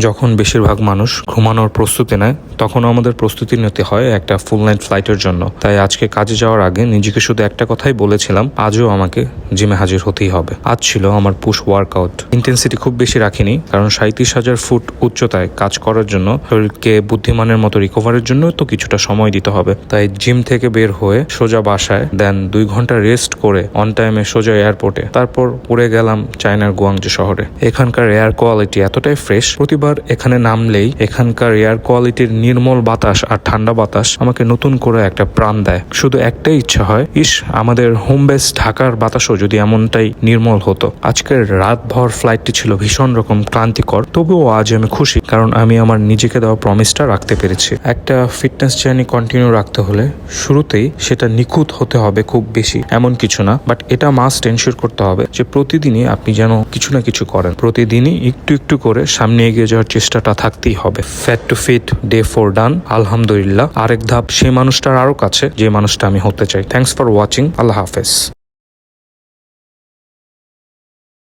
যখন বেশিরভাগ মানুষ ঘুমানোর প্রস্তুতি নেয় তখন আমাদের প্রস্তুতি নিতে হয় একটা ফুল নাইট ফ্লাইটের জন্য। তাই আজকে কাজে যাওয়ার আগে নিজেকে শুধু একটা কথাই বলেছিলাম, আজও আমাকে জিমে হাজির হতেই হবে। আজ ছিল আমার পুশ ওয়ার্কআউট। ইন্টেন্সিটি খুব বেশি রাখিনি, কারণ 37,000 ফুট উচ্চতায় কাজ করার জন্য শরীরকে বুদ্ধিমানের মতো রিকভারের জন্য তো কিছুটা সময় দিতে হবে। তাই জিম থেকে বের হয়ে সোজা বাসায়, দেন 2 ঘন্টা রেস্ট করে অন টাইমে সোজা এয়ারপোর্টে, তারপর উড়ে গেলাম চায়নার গুয়াংজু শহরে। এখানকার এয়ার কোয়ালিটি এতটাই ফ্রেশ, প্রতিবার এখানে নামলেই এখানকার এয়ার কোয়ালিটির নির্মল বাতাস আর ঠান্ডা বাতাস আমাকে নতুন করে একটা প্রাণ দেয়। শুধু একটাই ইচ্ছা হয়, আমাদের হোম বেস ঢাকার বাতাসও যদি এমনটাই নির্মল হতো। আজকের রাতভর ফ্লাইটটি ছিল ভীষণ রকম ক্লান্তিকর, তবুও আজ আমি খুশি, কারণ আমি আমার নিজেকে দেওয়া প্রমিসটা রাখতে পেরেছি। একটা ফিটনেস জার্নি কন্টিনিউ রাখতে হলে শুরুতেই সেটা নিখুঁত হতে হবে খুব বেশি এমন কিছু না, বাট এটা মাস্ট এনশিওর করতে হবে যে প্রতিদিনই আপনি যেন কিছু না কিছু করেন, প্রতিদিনই একটু একটু করে সামনে এগিয়ে যাওয়ার চেষ্টাটা থাকতেই হবে। ফ্যাট টু ফিট ডে 4 ডান, আলহামদুলিল্লাহ। আরেক ধাপ সেই মানুষটার আরো কাছে, যে মানুষটা আমি হতে চাই। Thanks for watching. আল্লাহ হাফেজ।